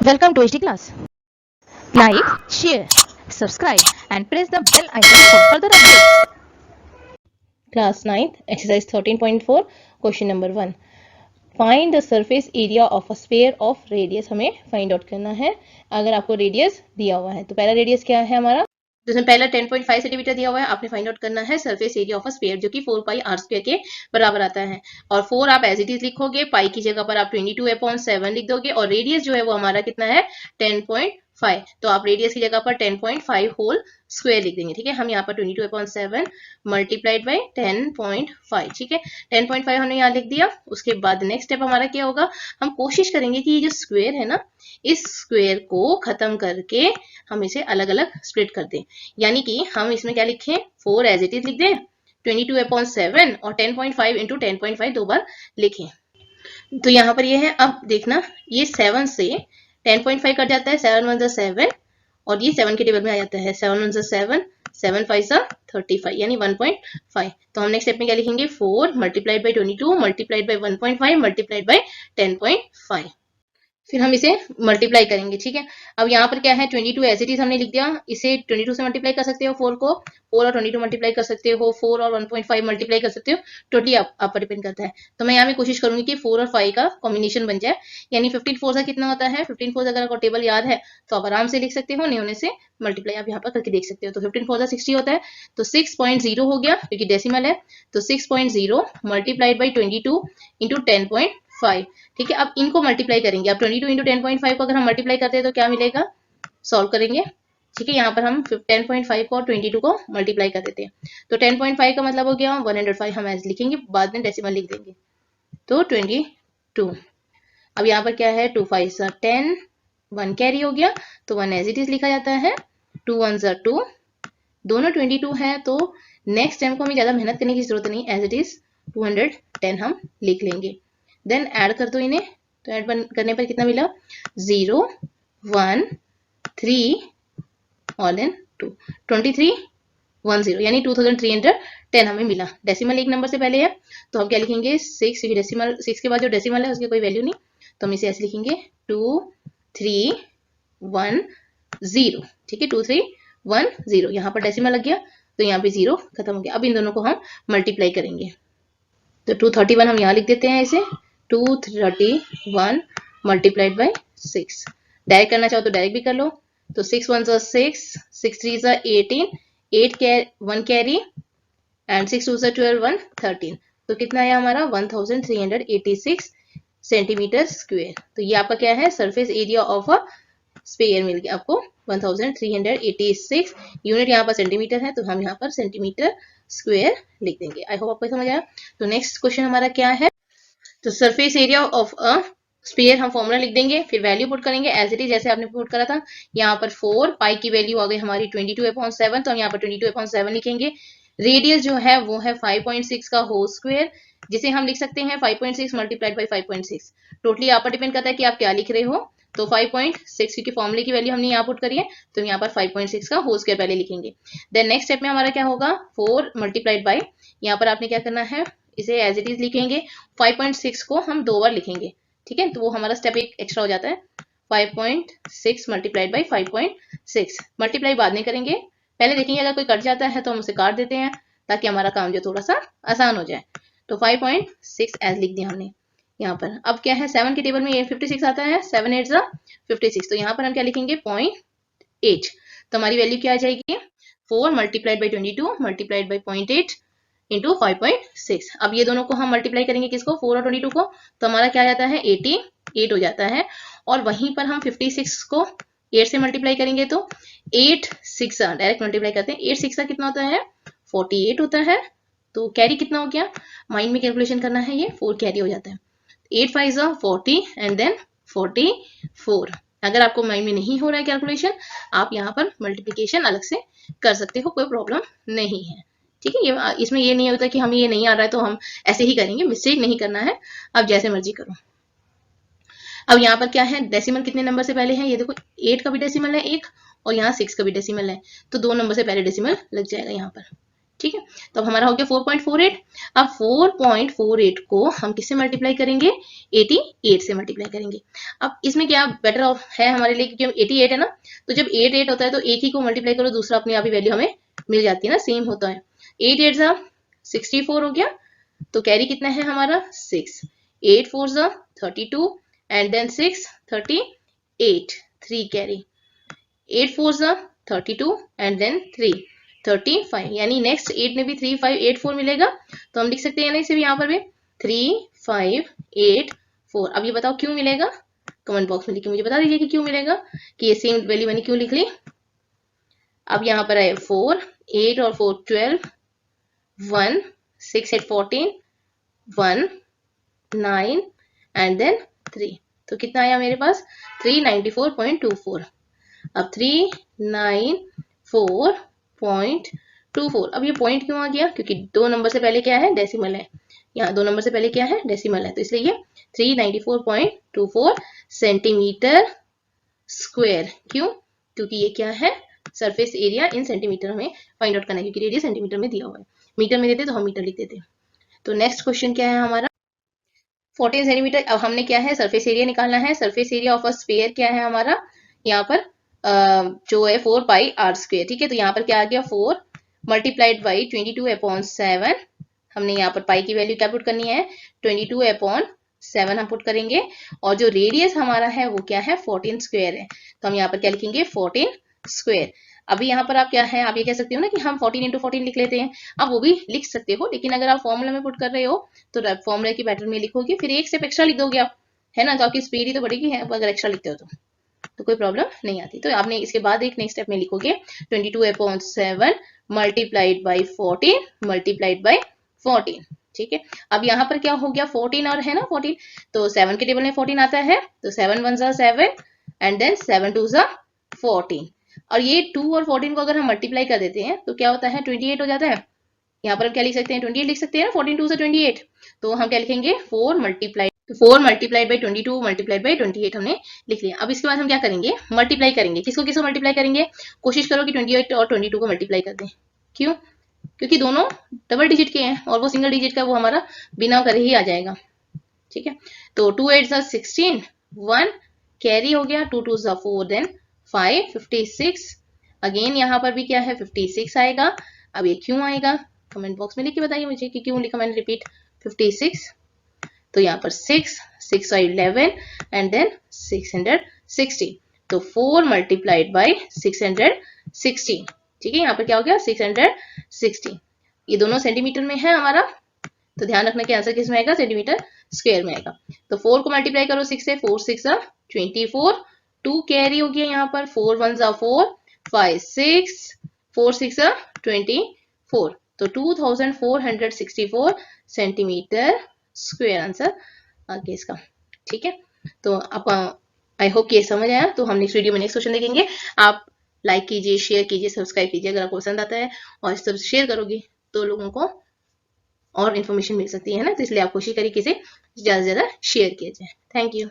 Welcome to HD class. Like, share, subscribe and press the bell icon for further updates. Class 9th, exercise 13.4, question number 1. Find the surface area of a sphere of radius. हमें find out करना है अगर आपको radius दिया हुआ है। तो पहला radius क्या है हमारा, जिसमें पहला 10.5 सेंटीमीटर दिया हुआ है, आपने फाइंड आउट करना है surface area of a sphere जो कि 4 पाई आर स्क्वायर के बराबर आता है। और 4 आप एज इट इज लिखोगे, पाई की जगह पर आप 22/7 लिख दोगे और रेडियस जो है वो हमारा कितना है 10.5। तो आप रेडियस की जगह पर 10.5 होल स्क्वायर लिख देंगे। ठीक है, हम यहाँ पर 22/7 मल्टीप्लाइड बाई 10.5। ठीक है, 10.5 हमने यहाँ लिख दिया। उसके बाद नेक्स्ट स्टेप हमारा क्या होगा, हम कोशिश करेंगे कि ये जो स्क्वायर है ना, इस स्क्वायर को खत्म करके हम इसे अलग अलग स्प्लिट कर दें। यानी कि हम इसमें क्या लिखें, 4 एज इट इज लिख दें, 22/7 और 10.5 इंटू 10.5 दो बार लिखें। तो यहाँ पर ये है, अब देखना ये 7 से 10.5 कट जाता है, 7 1 7 और ये 7 के टेबल में आ जाता है, 7 1 7 7 5 35 यानी 1.5। तो हम नेक्स्ट स्टेप में क्या लिखेंगे, 4 multiplied by 22 multiplied by 1.5 multiplied by 10.5। फिर हम इसे मल्टीप्लाई करेंगे। ठीक है, अब यहाँ पर क्या है 22 एज इट इज हमने लिख दिया, इसे 22 से मल्टीप्लाई कर सकते हो 4 को, 4 और 22 मल्टीप्लाई कर सकते हो, 4 और 1.5 मल्टीप्लाई कर सकते हो, टोटली आप पर डिपेंड करता है। तो मैं यहाँ पे कोशिश करूंगी कि 4 और 5 का कॉम्बिनेशन बन जाए, यानी 15 4 से कितना होता है, 15 4 अगर आपको टेबल याद है तो आप आराम से लिख सकते हो, नहीं होने से मल्टीप्लाई आप यहाँ पर करके देख सकते हो। तो 15 4 60 होता है, तो 6.0 हो गया क्योंकि डेसिमल है, तो 6.0 मल्टीप्लाइड बाई 22 इंटू 10.5। ठीक है, अब इनको मल्टीप्लाई करेंगे। अब 22 इंटू 10.5 को अगर हम मल्टीप्लाई करते हैं तो क्या मिलेगा, सॉल्व करेंगे। ठीक है, यहाँ पर हम 10.5 को और 22 को मल्टीप्लाई कर देते हैं। तो 10.5 का मतलब हो गया 105, हम ऐसे लिखेंगे, बाद में डेसिमल लिख देंगे। तो 22। अब यहाँ पर क्या है 2 5 10, 1 कैरी हो गया, तो 1 एज इट इज लिखा जाता है, 2 1 2, दोनों 22 है, तो नेक्स्ट टाइम को हमें ज्यादा मेहनत करने की जरूरत नहीं, एज इट इज 210 हम लिख लेंगे। देन ऐड कर दो इन्हें, तो ऐड करने पर कितना मिला, 0 1 3 ऑल इन 2, 23 1 0 यानी 2310 हमें मिला। डेसिमल एक नंबर से पहले है, तो हम क्या लिखेंगे 6, क्योंकि डेसिमल 6 के बाद जो डेसिमल है उसकी कोई वैल्यू नहीं, तो हम इसे ऐसे लिखेंगे 2 3 1 0। ठीक है, 2 3 1 0, यहाँ पर डेसिमल लग गया तो यहाँ पे 0 खत्म हो गया। अब इन दोनों को हम मल्टीप्लाई करेंगे, तो 231 हम यहाँ लिख देते हैं इसे, 231 मल्टीप्लाइड बाई 6। डायरेक्ट करना चाहो तो डायरेक्ट भी कर लो, तो 6 1 6, 6 3 18, 8 1 कैरी एंड 6 2 12 1 13। तो कितना आया हमारा 1386 सेंटीमीटर स्क्वायर। तो ये आपका क्या है, surface area of a sphere मिल गया आपको 1386 यूनिट, यहाँ पर सेंटीमीटर है तो हम यहाँ पर सेंटीमीटर स्क्वायर लिख देंगे। आई होप आपको समझ आया। तो नेक्स्ट क्वेश्चन हमारा क्या है, तो surface area of a sphere हम फॉर्मूला लिख देंगे, फिर वैल्यू पुट करेंगे एज इट इज जैसे आपने पुट करा था। यहाँ पर 4 पाई की वैल्यू आ गई हमारी 22/7, तो हम यहाँ पर 22/7 लिखेंगे। रेडियस जो है वो है 5.6 का होल स्क्वायर, जिसे हम लिख सकते हैं 5.6 मल्टीप्लाइड बाई 5.6। टोटली आप पर डिपेंड करता है कि आप क्या लिख रहे हो। तो 5.6 क्योंकि फॉर्मूले की वैल्यू हमने यहाँ पुट करी है, तो यहाँ पर 5.6 का होल स्क्वायर पहले लिखेंगे। देन नेक्स्ट स्टेप में हमारा क्या होगा, 4 मल्टीप्लाइड बाई, यहाँ पर आपने क्या करना है, इसे एज इट इज लिखेंगे, 5.6 को हम 2 बार लिखेंगे। ठीक है, तो वो हमारा स्टेप एक एक्स्ट्रा हो जाता है, 5.6 मल्टीप्लाइड बाई 5.6। मल्टीप्लाई बाद में करेंगे, पहले देखेंगे अगर कोई कट जाता है तो हम उसे काट देते हैं ताकि हमारा काम जो थोड़ा सा आसान हो जाए। तो 5.6 एज लिख दिया हमने यहाँ पर। अब क्या है 7 के टेबल में 56 आता है, 7 8 56, तो यहाँ पर हम क्या लिखेंगे 0.8। तो हमारी वैल्यू क्या आ जाएगी, 4 multiplied by 22 multiplied by 0.8 into 5.6। अब ये दोनों को हम मल्टीप्लाई करेंगे, किसको 4 और 22 को, तो हमारा क्या आ जाता है 88 हो जाता है। और वहीं पर हम 56 को 8 से मल्टीप्लाई करेंगे, तो 8 6 डायरेक्ट मल्टीप्लाई करते हैं, 8 6 कितना होता है 48 होता है। तो कैरी कितना हो गया, माइंड में कैलकुलेशन करना है, ये 4 कैरी हो जाता है, 8 5 40 एंड देन 44। अगर आपको माइंड में नहीं हो रहा है कैलकुलेशन, आप यहाँ पर मल्टीप्लीकेशन अलग से कर सकते हो, कोई प्रॉब्लम नहीं है। ठीक है, ये इसमें ये नहीं होता कि हमें ये नहीं आ रहा है तो हम ऐसे ही करेंगे, मिस्टेक नहीं करना है, अब जैसे मर्जी करो। अब यहाँ पर क्या है, डेसिमल कितने नंबर से पहले है, ये देखो 8 का भी डेसिमल है एक, और यहाँ 6 का भी डेसिमल है, तो 2 नंबर से पहले डेसिमल लग जाएगा यहाँ पर। ठीक है, तो अब हमारा हो गया 4.48। अब 4.48 को हम किससे मल्टीप्लाई करेंगे, 88 से मल्टीप्लाई करेंगे। अब इसमें क्या बेटर है हमारे लिए, क्योंकि 88 है ना, तो जब 8 होता है तो एक ही को मल्टीप्लाई करो, दूसरा अपने आप ही वैल्यू हमें मिल जाती है ना, सेम होता है। 8 8 जा 64 हो गया, तो कैरी कितना है हमारा 6, 8 4 जा 32 एंड देन 6 38, 3 कैरी, 8 4 जा 32 एंड देन 3 35, यानी नेक्स्ट 8 में भी 3 5 8 4 मिलेगा, तो हम लिख सकते हैं ना इसे भी यहाँ पर भी 3 5 8 4। अब ये बताओ क्यों मिलेगा, कमेंट बॉक्स में लिख के मुझे बता दीजिए कि क्यों मिलेगा, कि ये सेम वैल्यू मैंने क्यों लिख ली। अब यहाँ पर है 4 8 और 4 12 1 6 8 14 1 9 एंड देन 3, तो कितना आया मेरे पास 394.24। अब 394.24, अब ये पॉइंट क्यों आ गया, क्योंकि 2 नंबर से पहले क्या है, डेसिमल है, यहाँ 2 नंबर से पहले क्या है, डेसिमल है, तो इसलिए ये 394.24 सेंटीमीटर स्क्वायर। क्यों, क्योंकि ये क्या है, सरफेस एरिया इन सेंटीमीटर हमें फाइंड आउट करना है, क्योंकि रेडियस सेंटीमीटर में दिया हुआ है, मीटर में देते तो हम मीटर लिख देते। तो नेक्स्ट क्वेश्चन क्या है हमारा, 14 सेंटीमीटर। अब हमने क्या है, सरफेस एरिया निकालना है। Surface area of a sphere क्या है हमारा, यहाँ पर जो है 4 पाई आर स्क्वायर, ठीक है, तो यहाँ पर क्या आ गया 4 मल्टीप्लाइड बाई 22/7, हमने यहाँ पर पाई की वैल्यू क्या पुट करनी है, 22/7 हम पुट करेंगे, और जो रेडियस हमारा है वो क्या है 14 स्क्वायर है, तो हम यहाँ पर क्या लिखेंगे 14 स्क्वायर। अभी यहाँ पर आप क्या है, आप ये कह सकते हो ना कि हम 14 × 14 लिख लेते हैं, आप वो भी लिख सकते हो, लेकिन अगर आप फॉर्मूला में पुट कर रहे हो तो फॉर्मूला की पैटर्न में लिखोगे, फिर एक स्टेप एक्स्ट्रा लिख दोगे आप, है ना, तो आपकी स्पीड ही तो बढ़ेगी है अगर एक्स्ट्रा लिखते हो तो कोई प्रॉब्लम नहीं आती। तो आपने इसके बाद एक नेक्स्ट स्टेप में लिखोगे 22/7 मल्टीप्लाइड बाई 14 मल्टीप्लाइड बाई 14, ठीक है। अब यहाँ पर क्या हो गया 14 और है ना 14, तो 7 के टेबल में 14 आता है, तो 7 1 जा 7 एंड देन 7 2 जा 14, और ये 2 और 14 को अगर हम मल्टीप्लाई कर देते हैं तो क्या होता है 28 हो जाता है। यहाँ पर हम क्या लिख सकते हैं 28 लिख सकते हैं ना, 14 2 से 28, तो हम क्या लिखेंगे 4 मल्टीप्लाइड, तो 4 मल्टीप्लाइड बाई 22 मल्टीप्लाइड बाई 28 हमने लिख लिया। अब इसके बाद हम क्या करेंगे, मल्टीप्लाई करेंगे, किसको किसको मल्टीप्लाई करेंगे, कोशिश करो कि 28 और 22 को मल्टीप्लाई कर दें। क्यों, क्योंकि दोनों डबल डिजिट के हैं और वो सिंगल डिजिट का वो हमारा बिना करे ही आ जाएगा, ठीक है। तो 2 8 जा 16, 1 कैरी हो गया, 2 2 जा 4 देन 5 56, अगेन यहाँ पर भी क्या है 56 आएगा। अब ये क्यों आएगा, कमेंट बॉक्स में लिख के बताइए मुझे कि क्यों लिखा मैंने रिपीट 56। तो यहाँ पर 6 6 और 11 एंड देन 660, तो 4 मल्टीप्लाइड बाई 660, ठीक है, यहाँ पर क्या हो गया 660, ये दोनों सेंटीमीटर में है हमारा, तो ध्यान रखना कि आंसर किस में आएगा, सेंटीमीटर स्क्वायर में आएगा। तो 4 को मल्टीप्लाई करो 6 से, 4 6 जा 24, 2 कैरी हो गया यहाँ पर, 4 1 जा 4 5 6 4 6 जा 24, तो 2464 सेंटीमीटर स्क्वायर आंसर आ गया इसका, ठीक है। तो आप आई होप कि ये समझ आया। तो हम नेक्स्ट वीडियो में नेक्स्ट क्वेश्चन देखेंगे। आप लाइक कीजिए, शेयर कीजिए, सब्सक्राइब कीजिए अगर आपको पसंद आता है, और इस तरह शेयर करोगे तो लोगों को और इन्फॉर्मेशन मिल सकती है ना, तो इसलिए आप कोशिश करिए कि इसे ज़्यादा से ज़्यादा शेयर किया जाए। Thank you.